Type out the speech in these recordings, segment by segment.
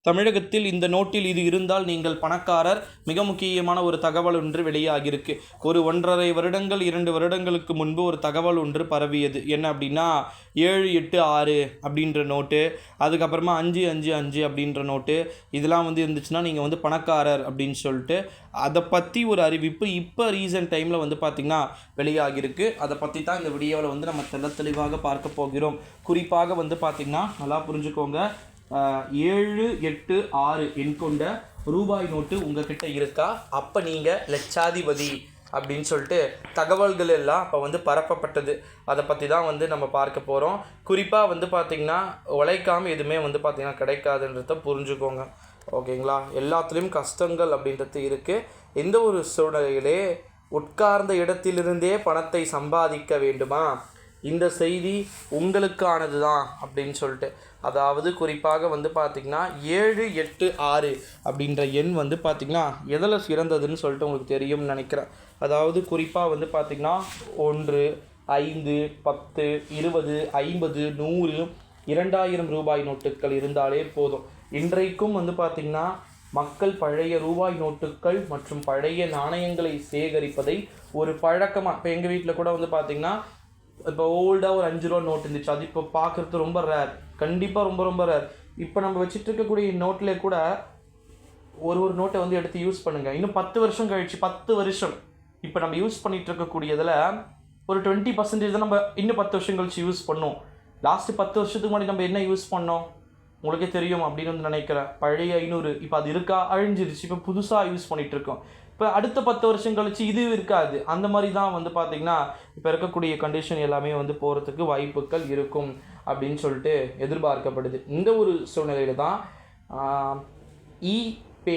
தமிழகத்தில் இந்த நோட்டில் இது இருந்தால் நீங்கள் பணக்காரர். மிக முக்கியமான ஒரு தகவல் ஒன்று வெளியாகியிருக்கு. ஒரு 1.5 வருடங்கள் 2 வருடங்களுக்கு முன்பு ஒரு தகவல் ஒன்று பரவியது. என்ன அப்படின்னா 786 அப்படின்ற நோட்டு, அதுக்கப்புறமா 555 அப்படின்ற நோட்டு, இதெல்லாம் வந்து இருந்துச்சுன்னா நீங்கள் வந்து பணக்காரர் அப்படின்னு சொல்லிட்டு அதை பற்றி ஒரு அறிவிப்பு இப்போ ரீசன்ட் டைமில் வந்து பார்த்திங்கன்னா வெளியாகியிருக்கு. அதை பற்றி தான் இந்த வீடியோவில் வந்து நம்ம தெளிவாக பார்க்க போகிறோம். குறிப்பாக வந்து பார்த்திங்கன்னா நல்லா புரிஞ்சுக்கோங்க, 786 எண் கொண்ட ரூபாய் நோட்டு உங்ககிட்ட இருக்கா? அப்போ நீங்கள் லட்சாதிபதி அப்படின்னு சொல்லிட்டு தகவல்கள் எல்லாம் இப்போ வந்து பரப்பப்பட்டது. அதை பற்றி தான் வந்து நம்ம பார்க்க போகிறோம். குறிப்பாக வந்து பார்த்திங்கன்னா உழைக்காமல் எதுவுமே வந்து பார்த்திங்கன்னா கிடைக்காதுன்றத புரிஞ்சுக்கோங்க. ஓகேங்களா? எல்லாத்துலேயும் கஷ்டங்கள் அப்படின்றது இருக்குது. எந்த ஒரு சூழ்நிலையிலே உட்கார்ந்த இடத்திலிருந்தே பணத்தை சம்பாதிக்க வேண்டுமா? இந்த செய்தி உங்களுக்கானது தான் அப்படின்னு சொல்லிட்டு, அதாவது குறிப்பாக வந்து பார்த்திங்கன்னா 786 அப்படின்ற எண் வந்து பார்த்திங்கன்னா எதில் சிறந்ததுன்னு சொல்லிட்டு உங்களுக்கு தெரியும்னு நினைக்கிறேன். அதாவது குறிப்பாக வந்து பார்த்திங்கன்னா 1, 5, 10, 20, 50, 100, 2000 ரூபாய் நோட்டுகள் இருந்தாலே போதும். இன்றைக்கும் வந்து பார்த்திங்கன்னா மக்கள் பழைய ரூபாய் நோட்டுகள் மற்றும் பழைய நாணயங்களை சேகரிப்பதை ஒரு பழக்கமாக, இப்போ எங்கள் வீட்டில் கூட வந்து பார்த்திங்கன்னா இப்போ ஓல்டாக ஒரு 5 ரூபா நோட் இருந்துச்சு. அது இப்போ பார்க்குறது ரொம்ப ரேர், கண்டிப்பாக ரொம்ப ரொம்ப ரேர். இப்போ நம்ம வச்சுட்டு இருக்கக்கூடிய நோட்டில் கூட ஒரு நோட்டை வந்து எடுத்து யூஸ் பண்ணுங்கள். இன்னும் 10 வருஷம் கழிச்சு, 10 வருஷம் இப்போ நம்ம யூஸ் பண்ணிகிட்டு இருக்கக்கூடியதில் ஒரு 20% தான் நம்ம இன்னும் 10 வருஷம் கழிச்சு யூஸ் பண்ணோம். லாஸ்ட்டு 10 வருஷத்துக்கு முன்னாடி நம்ம என்ன யூஸ் பண்ணோம் உங்களுக்கே தெரியும் அப்படின்னு வந்து நினைக்கிறேன். பழைய 500 இப்போ அது இருக்கா? அழிஞ்சிருச்சு. இப்போ புதுசாக யூஸ் பண்ணிகிட்ருக்கோம். இப்போ அடுத்த 10 வருஷம் கழிச்சு இது இருக்காது. அந்த மாதிரி தான் வந்து பார்த்திங்கன்னா இப்போ இருக்கக்கூடிய கண்டிஷன் எல்லாமே வந்து போகிறதுக்கு வாய்ப்புகள் இருக்கும் அப்படின்னு சொல்லிட்டு எதிர்பார்க்கப்படுது. இந்த ஒரு சூழ்நிலையில் தான் இபே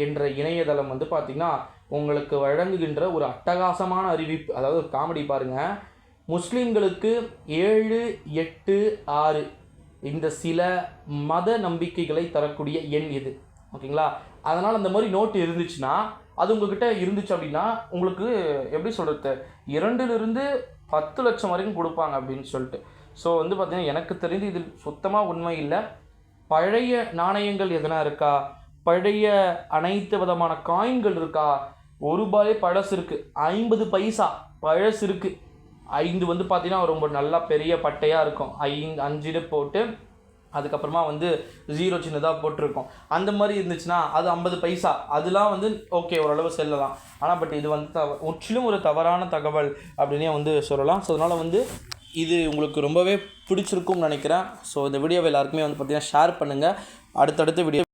என்ற இணையதளம் வந்து பார்த்திங்கன்னா உங்களுக்கு வழங்குகின்ற ஒரு அட்டகாசமான அறிவிப்பு. அதாவது ஒரு காமெடி பாருங்கள். முஸ்லீம்களுக்கு 786 இந்த சில மத நம்பிக்கைகளை தரக்கூடிய எண் இது. ஓகேங்களா? அதனால் அந்த மாதிரி நோட்டு இருந்துச்சுன்னா, அது உங்கள்கிட்ட இருந்துச்சு அப்படின்னா உங்களுக்கு எப்படி சொல்கிறது, 2லிருந்து 10 லட்சம் வரைக்கும் கொடுப்பாங்க அப்படின்னு சொல்லிட்டு. ஸோ வந்து பார்த்திங்கன்னா எனக்கு தெரிந்து இது சுத்தமாக உண்மை இல்லை. பழைய நாணயங்கள் எதனா இருக்கா? பழைய அனைத்து விதமான காயின்கள் இருக்கா? 1 ரூபாயே பழசு இருக்குது, 50 பைசா பழசு இருக்குது. 5 வந்து பார்த்திங்கன்னா ரொம்ப நல்லா பெரிய பட்டையாக இருக்கும். 5 போட்டு அதுக்கப்புறமா வந்து 0 சின்னதாக போட்டிருக்கோம். அந்த மாதிரி இருந்துச்சுன்னா அது 50 பைசா. அதெல்லாம் வந்து ஓகே, ஓரளவு செல்லலாம். ஆனால் பட் இது வந்து முற்றிலும் ஒரு தவறான தகவல் அப்படின்னே வந்து சொல்லலாம். ஸோ அதனால் வந்து இது உங்களுக்கு ரொம்பவே பிடிச்சிருக்கும்னு நினைக்கிறேன். ஸோ இந்த வீடியோவை எல்லாருக்குமே வந்து பார்த்திங்கன்னா ஷேர் பண்ணுங்கள். அடுத்தடுத்த வீடியோ